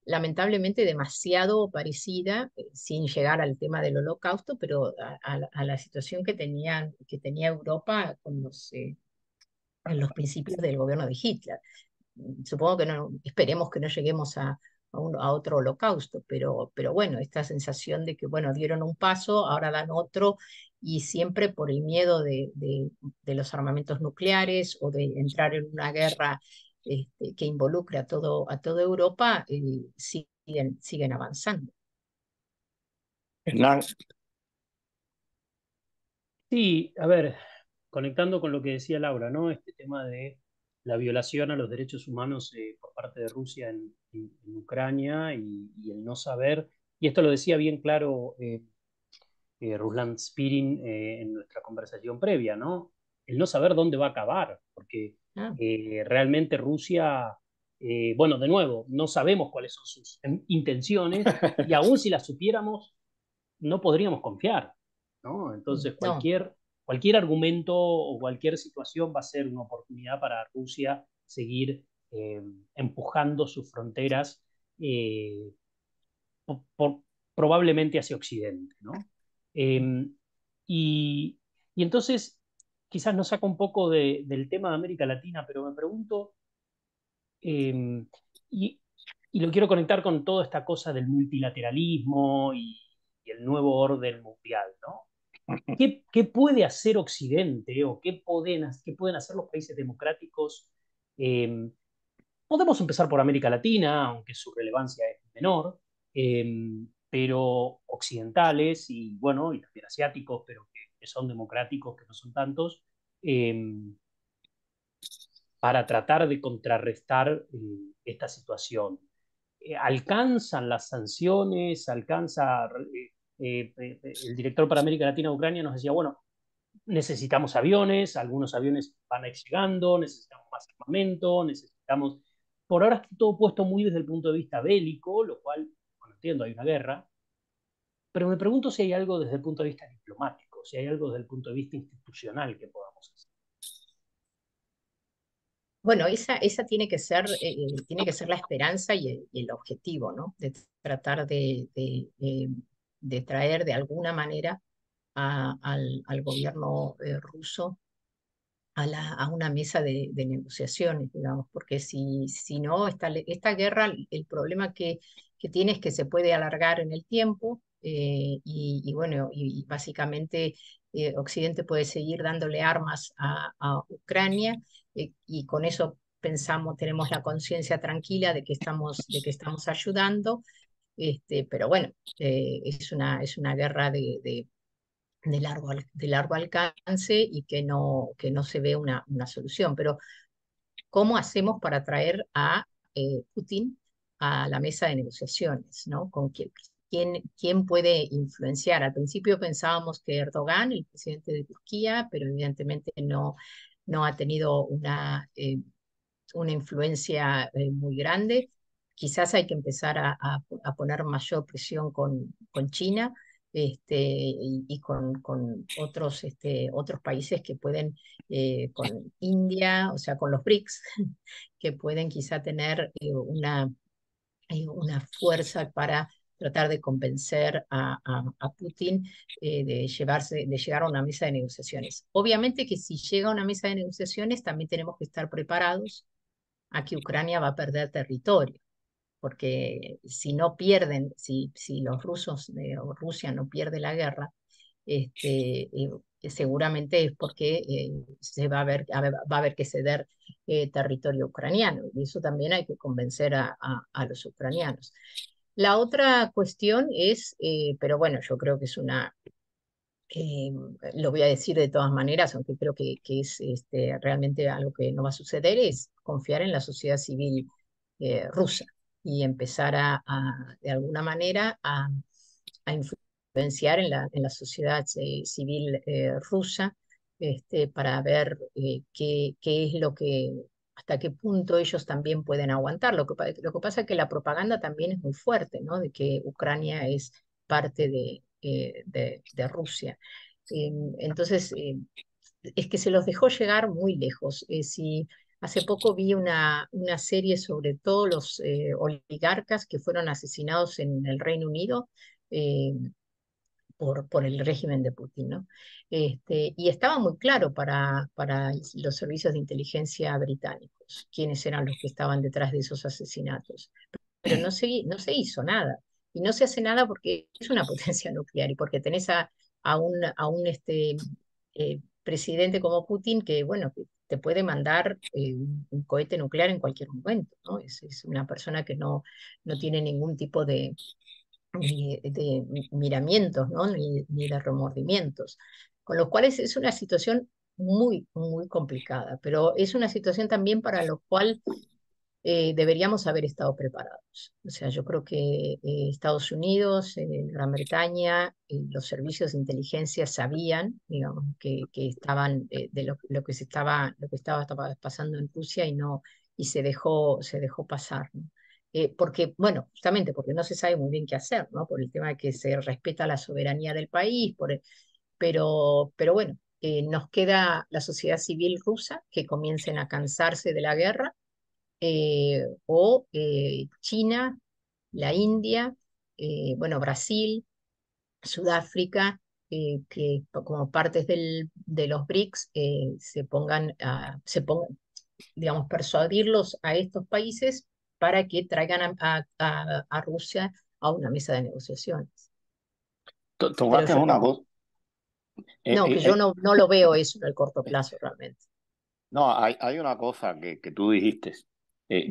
lamentablemente demasiado parecida, sin llegar al tema del holocausto, pero a la situación que tenía Europa en los principios del gobierno de Hitler. Supongo que no, esperemos que no lleguemos a otro holocausto, pero bueno, esta sensación de que, bueno, dieron un paso, ahora dan otro, y siempre por el miedo de los armamentos nucleares o de entrar en una guerra que involucre a toda Europa, siguen avanzando. Hernán, Sí, a ver, conectando con lo que decía Laura, ¿no? Este tema de la violación a los derechos humanos por parte de Rusia en Ucrania y el no saber, y esto lo decía bien claro Ruslan Spirin en nuestra conversación previa, ¿no? El no saber dónde va a acabar, porque Ah, realmente Rusia, bueno, de nuevo, no sabemos cuáles son sus intenciones y aún si las supiéramos, no podríamos confiar, ¿no? Entonces no, cualquier argumento o cualquier situación va a ser una oportunidad para Rusia seguir empujando sus fronteras eh, por, probablemente hacia Occidente, ¿no? Eh, y, y, entonces quizás nos saca un poco del tema de América Latina, pero me pregunto, eh, y, y, lo quiero conectar con toda esta cosa del multilateralismo y el nuevo orden mundial, ¿no? ¿Qué puede hacer Occidente o qué pueden hacer los países democráticos? Eh, Podemos empezar por América Latina, aunque su relevancia es menor, pero occidentales y bueno, y también asiáticos, pero que son democráticos, que no son tantos, eh, para tratar de contrarrestar esta situación. ¿Alcanzan las sanciones? ¿Alcanza? El director para América Latina de Ucrania nos decía, bueno, necesitamos aviones, algunos aviones van a ir llegando, necesitamos más armamento, necesitamos... Por ahora está todo puesto muy desde el punto de vista bélico, lo cual, bueno, entiendo, hay una guerra, pero me pregunto si hay algo desde el punto de vista diplomático, si hay algo desde el punto de vista institucional que podamos hacer. bueno, esa tiene que ser la esperanza y el objetivo, ¿no? De tratar de traer de alguna manera al gobierno ruso a una mesa de negociaciones, digamos, porque si no, esta guerra, el problema que tiene es que se puede alargar en el tiempo, y bueno, y básicamente Occidente puede seguir dándole armas a Ucrania, y con eso pensamos, tenemos la conciencia tranquila de que estamos ayudando, pero bueno, es una guerra de largo alcance y que no se ve una solución. Pero, ¿cómo hacemos para traer a Putin a la mesa de negociaciones? ¿No? ¿Quién puede influenciar? Al principio pensábamos que Erdogan, el presidente de Turquía, pero evidentemente no ha tenido una influencia muy grande. Quizás hay que empezar a poner mayor presión con China, y con otros países que pueden, con India, o sea, con los BRICS, que pueden quizá tener una fuerza para tratar de convencer a Putin de llegar a una mesa de negociaciones. Obviamente que si llega a una mesa de negociaciones, también tenemos que estar preparados a que Ucrania va a perder territorio, porque si no pierden, si los rusos o Rusia no pierde la guerra, seguramente es porque se va a haber que ceder territorio ucraniano, y eso también hay que convencer a los ucranianos. La otra cuestión es, pero bueno, yo creo que es eh, lo voy a decir de todas maneras, aunque creo que es realmente algo que no va a suceder, es confiar en la sociedad civil rusa y empezar de alguna manera a influenciar en la sociedad civil rusa, para ver qué es lo que, hasta qué punto ellos también pueden aguantar. Lo que pasa es que la propaganda también es muy fuerte, ¿no? De que Ucrania es parte de Rusia. Entonces, es que se los dejó llegar muy lejos. Si hace poco vi una serie sobre todos los oligarcas que fueron asesinados en el Reino Unido, eh, por el régimen de Putin, ¿no? Y estaba muy claro para los servicios de inteligencia británicos quiénes eran los que estaban detrás de esos asesinatos. Pero no se hizo nada. Y no se hace nada porque es una potencia nuclear y porque tenés a un presidente como Putin que, bueno, que te puede mandar un cohete nuclear en cualquier momento, ¿no? Es una persona que no tiene ningún tipo de miramientos, ¿no? Ni de remordimientos. Con lo cual es una situación muy, muy complicada, pero es una situación también para lo cual deberíamos haber estado preparados. O sea, yo creo que Estados Unidos, Gran Bretaña, los servicios de inteligencia sabían, digamos, que estaban de lo que estaba pasando en Rusia y se dejó pasar, ¿no? Porque, bueno, justamente porque no se sabe muy bien qué hacer, ¿no? Por el tema de que se respeta la soberanía del país, pero bueno, nos queda la sociedad civil rusa que comiencen a cansarse de la guerra, o China, la India, bueno, Brasil, Sudáfrica, que como partes de los BRICS digamos, persuadirlos a estos países para que traigan a Rusia a una mesa de negociaciones. Pero Tocaste yo una no, cosa. no, que yo no lo veo eso en el corto plazo realmente. No, hay una cosa que tú dijiste.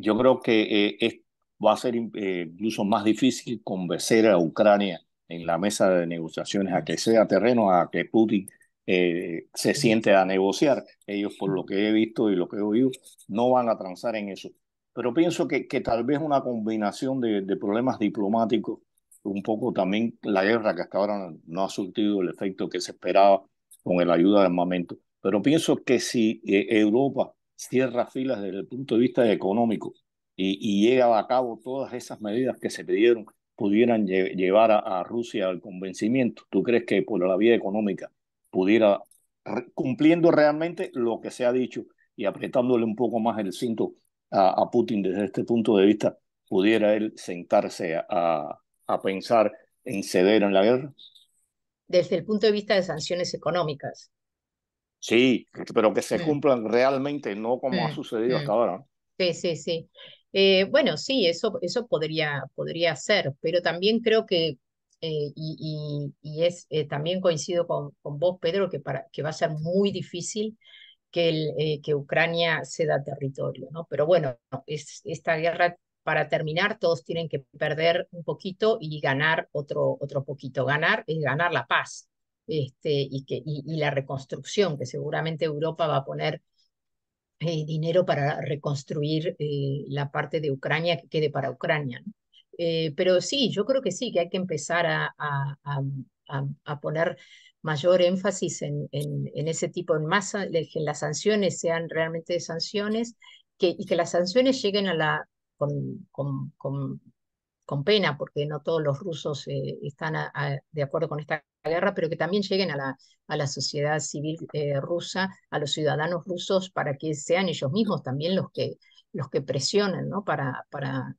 Yo creo que va a ser incluso más difícil convencer a Ucrania en la mesa de negociaciones a que sea terreno, a que Putin se siente a negociar. Ellos, por lo que he visto y lo que he oído, no van a transar en eso. Pero pienso que tal vez una combinación de problemas diplomáticos, un poco también la guerra que hasta ahora no ha surtido el efecto que se esperaba con la ayuda de armamento, pero pienso que si Europa cierra filas desde el punto de vista económico y llega a cabo todas esas medidas que se pidieron, pudieran llevar a Rusia al convencimiento. ¿Tú crees que por la vía económica pudiera, cumpliendo realmente lo que se ha dicho y apretándole un poco más el cinto a Putin desde este punto de vista, pudiera él sentarse a pensar en ceder en la guerra? Desde el punto de vista de sanciones económicas. Sí, pero que se Mm, cumplan realmente, no como ha mm, sucedido hasta mm. ahora, ¿no? Sí, sí, sí. Bueno, sí, eso podría ser, pero también creo que, también coincido con vos, Pedro, que va a ser muy difícil que Ucrania ceda territorio, ¿no? Pero bueno, esta guerra, para terminar, todos tienen que perder un poquito y ganar otro poquito. Ganar es ganar la paz, y la reconstrucción, que seguramente Europa va a poner dinero para reconstruir la parte de Ucrania que quede para Ucrania, ¿no? Pero sí, yo creo que sí, que hay que empezar a poner mayor énfasis en ese tipo, que las sanciones sean realmente sanciones, y que las sanciones lleguen con pena, porque no todos los rusos están de acuerdo con esta guerra, pero que también lleguen a la sociedad civil rusa, a los ciudadanos rusos, para que sean ellos mismos también los que presionen, ¿no? Para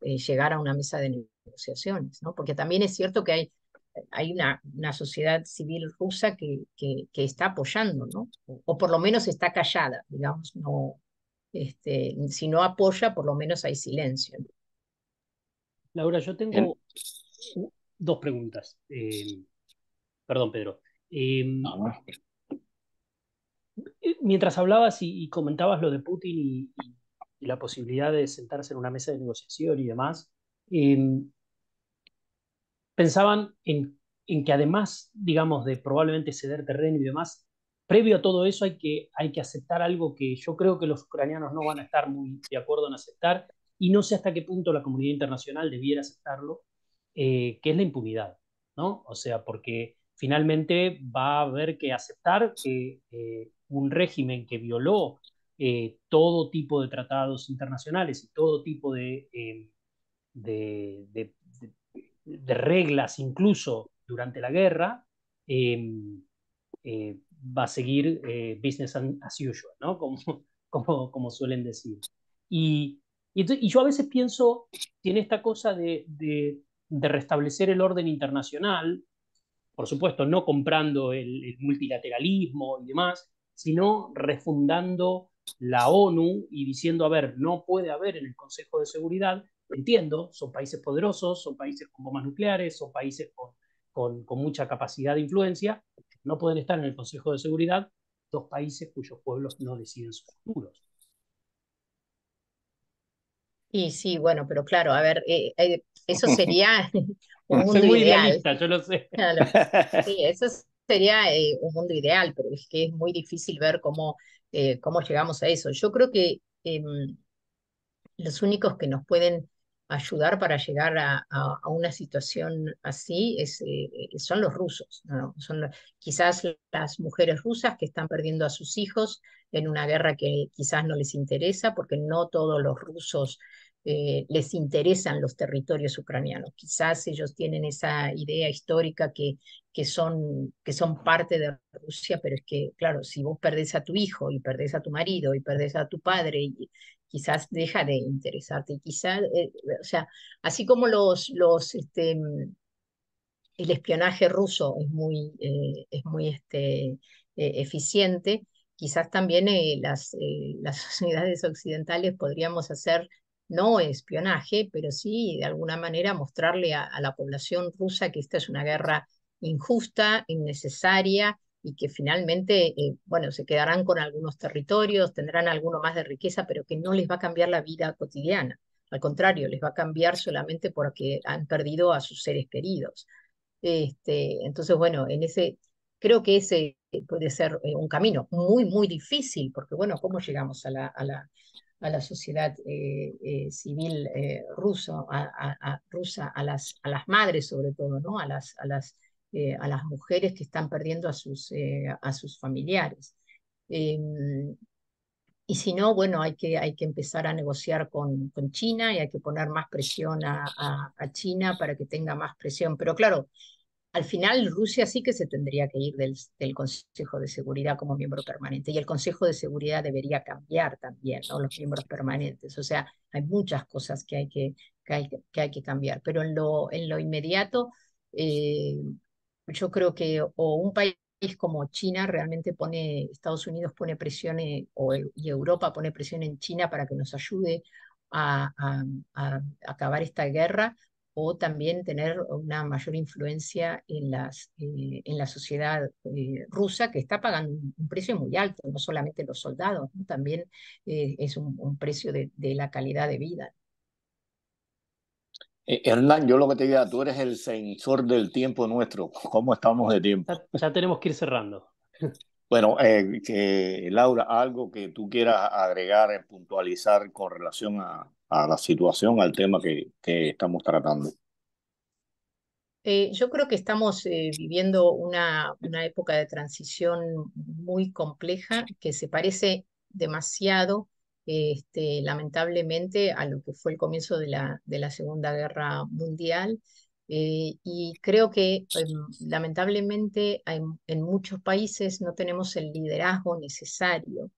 llegar a una mesa de negociaciones, ¿no? Porque también es cierto que hay una sociedad civil rusa que está apoyando, ¿no? O por lo menos está callada, digamos, no, si no apoya, por lo menos hay silencio, ¿no? Laura, yo En- tengo dos preguntas. Perdón, Pedro. Eh, ah, Mientras hablabas y comentabas lo de Putin y la posibilidad de sentarse en una mesa de negociación y demás, eh, pensaban en que además, digamos, de probablemente ceder terreno y demás, previo a todo eso hay que aceptar algo que yo creo que los ucranianos no van a estar muy de acuerdo en aceptar, y no sé hasta qué punto la comunidad internacional debiera aceptarlo, que es la impunidad, ¿no? O sea, porque finalmente va a haber que aceptar que un régimen que violó todo tipo de tratados internacionales y todo tipo de, de, de reglas, incluso durante la guerra, eh, va a seguir business as usual, ¿no? Como suelen decir. Y yo a veces pienso que en esta cosa de restablecer el orden internacional, por supuesto, no comprando el multilateralismo y demás, sino refundando la ONU y diciendo, a ver, no puede haber en el Consejo de Seguridad, entiendo, son países poderosos, son países con bombas nucleares, son países con mucha capacidad de influencia, no pueden estar en el Consejo de Seguridad dos países cuyos pueblos no deciden sus futuros. Y sí, bueno, pero claro, a ver, eso sería un Soy mundo muy ideal. idealista, yo lo sé. Claro. Sí, eso sería un mundo ideal, pero es que es muy difícil ver cómo llegamos a eso. Yo creo que los únicos que nos pueden ayudar para llegar a una situación así son los rusos, ¿no? Quizás las mujeres rusas que están perdiendo a sus hijos en una guerra que quizás no les interesa, porque no todos los rusos les interesan los territorios ucranianos. Quizás ellos tienen esa idea histórica que son parte de Rusia, pero es que, claro, si vos perdés a tu hijo y perdés a tu marido y perdés a tu padre, quizás deja de interesarte. Y quizás, o sea, así como el espionaje ruso es muy eficiente, quizás también las sociedades occidentales podríamos hacer no espionaje, pero sí de alguna manera mostrarle a la población rusa que esta es una guerra injusta, innecesaria y que finalmente, bueno, se quedarán con algunos territorios, tendrán alguno más de riqueza, pero que no les va a cambiar la vida cotidiana. Al contrario, les va a cambiar solamente porque han perdido a sus seres queridos. Entonces, bueno, creo que ese puede ser un camino muy, muy difícil, porque bueno, ¿cómo llegamos a la sociedad civil rusa, a las madres sobre todo, ¿no? A las mujeres que están perdiendo a sus familiares? Y si no, bueno, hay que empezar a negociar con China y hay que poner más presión a China para que tenga más presión. Pero claro, al final Rusia sí que se tendría que ir del Consejo de Seguridad como miembro permanente y el Consejo de Seguridad debería cambiar también, ¿no? Los miembros permanentes. O sea, hay muchas cosas que hay que cambiar, pero en lo inmediato yo creo que o un país como China realmente Estados Unidos pone presión y Europa pone presión en China para que nos ayude a acabar esta guerra o también tener una mayor influencia en la sociedad rusa, que está pagando un precio muy alto, no solamente los soldados, ¿no? También es un precio de la calidad de vida. Hernán, yo lo que te diga, tú eres el sensor del tiempo nuestro. ¿Cómo estamos de tiempo? Ya tenemos que ir cerrando. Bueno, Laura, algo que tú quieras agregar, puntualizar con relación a la situación, al tema que estamos tratando. Yo creo que estamos viviendo una época de transición muy compleja que se parece demasiado, lamentablemente, a lo que fue el comienzo de la Segunda Guerra Mundial. Y creo que lamentablemente en muchos países no tenemos el liderazgo necesario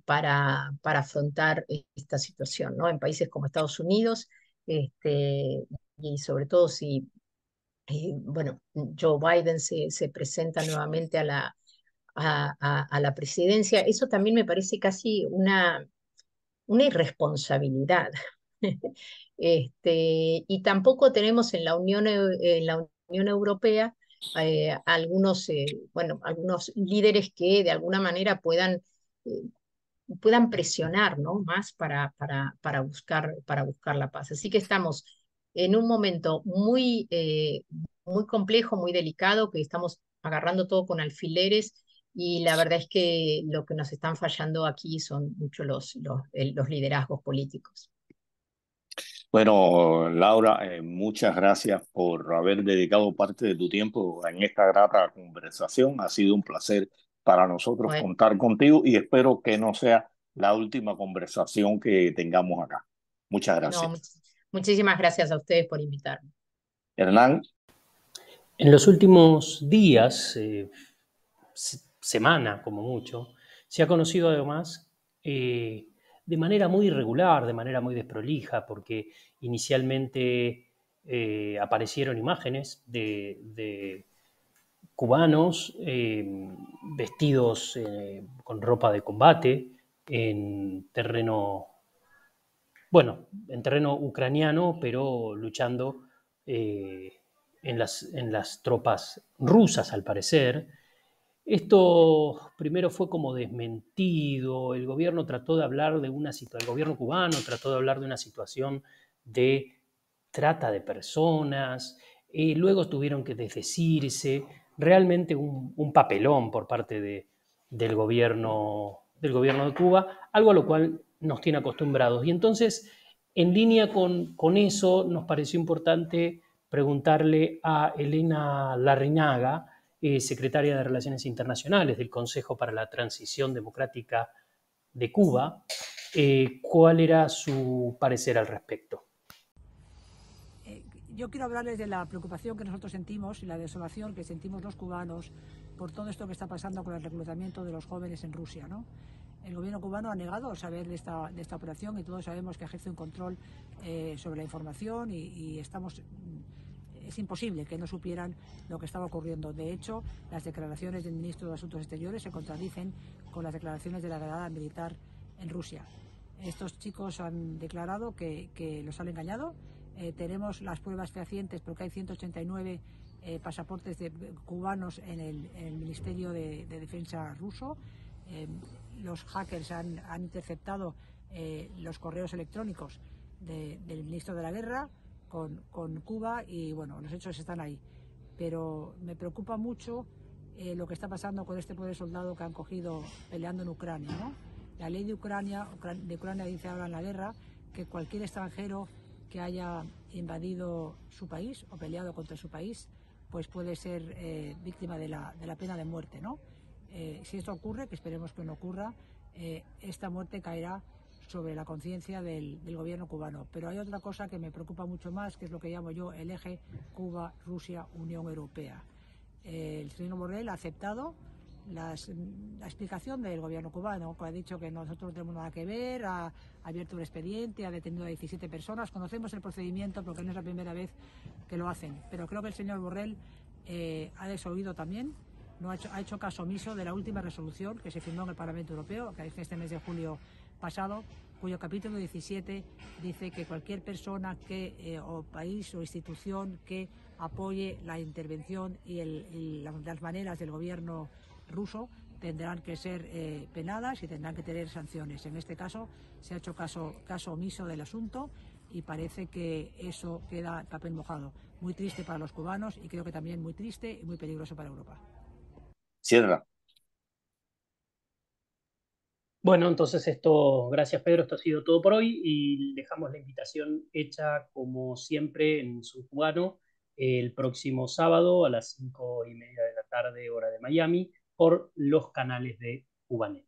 para afrontar esta situación, ¿no? En países como Estados Unidos, y sobre todo si bueno, Joe Biden se presenta nuevamente a la presidencia, eso también me parece casi una irresponsabilidad. Y tampoco tenemos en la Unión Europea algunos líderes que de alguna manera eh, puedan presionar, ¿no? Más para buscar la paz. Así que estamos en un momento muy complejo, muy delicado, que estamos agarrando todo con alfileres y la verdad es que lo que nos están fallando aquí son mucho los liderazgos políticos. Bueno, Laura, muchas gracias por haber dedicado parte de tu tiempo en esta grata conversación. Ha sido un placer para nosotros Bueno, contar contigo y espero que no sea la última conversación que tengamos acá. Muchas no, gracias. muchísimas gracias a ustedes por invitarme. Hernán, En los últimos días, semana como mucho, se ha conocido además de manera muy irregular, de manera muy desprolija, porque inicialmente aparecieron imágenes de cubanos vestidos con ropa de combate en terreno, bueno, en terreno ucraniano, pero luchando en las tropas rusas, al parecer. Esto primero fue como desmentido, el gobierno trató de hablar de una situación, el gobierno cubano trató de hablar de una situación de trata de personas, luego tuvieron que desdecirse, realmente un papelón por parte del gobierno de Cuba, algo a lo cual nos tiene acostumbrados. Y entonces, en línea con eso, nos pareció importante preguntarle a Elena Larrinaga, secretaria de Relaciones Internacionales del Consejo para la Transición Democrática de Cuba, cuál era su parecer al respecto. Yo quiero hablarles de la preocupación que nosotros sentimos y la desolación que sentimos los cubanos por todo esto que está pasando con el reclutamiento de los jóvenes en Rusia, ¿no? El gobierno cubano ha negado saber de esta operación y todos sabemos que ejerce un control sobre la información y es imposible que no supieran lo que estaba ocurriendo. De hecho, las declaraciones del ministro de Asuntos Exteriores se contradicen con las declaraciones de la delegada militar en Rusia. Estos chicos han declarado que los han engañado. Tenemos las pruebas fehacientes porque hay 189 pasaportes cubanos en el Ministerio de Defensa ruso. Los hackers han interceptado los correos electrónicos del ministro de la Guerra con Cuba y bueno, los hechos están ahí. Pero me preocupa mucho lo que está pasando con este pobre soldado que han cogido peleando en Ucrania, ¿no? La ley de Ucrania dice ahora en la guerra que cualquier extranjero que haya invadido su país o peleado contra su país, pues puede ser víctima de la pena de muerte, ¿no? Si esto ocurre, que esperemos que no ocurra, esta muerte caerá sobre la conciencia del gobierno cubano. Pero hay otra cosa que me preocupa mucho más, que es lo que llamo yo el eje Cuba-Rusia-Unión Europea. El señor Borrell ha aceptado la explicación del gobierno cubano, que ha dicho que nosotros no tenemos nada que ver, ha abierto un expediente, ha detenido a 17 personas. Conocemos el procedimiento porque no es la primera vez que lo hacen, pero creo que el señor Borrell ha desoído también, ha hecho caso omiso de la última resolución que se firmó en el Parlamento Europeo, que es este mes de julio pasado, cuyo capítulo 17 dice que cualquier persona o país o institución que apoye la intervención y las maneras del gobierno ruso tendrán que ser penadas y tendrán que tener sanciones. En este caso se ha hecho caso omiso del asunto y parece que eso queda papel mojado. Muy triste para los cubanos y creo que también muy triste y muy peligroso para Europa. cierra. Bueno, entonces gracias Pedro, esto ha sido todo por hoy y dejamos la invitación hecha como siempre en su cubano el próximo sábado a las 5:30 de la tarde, hora de Miami, por los canales de Cubanet.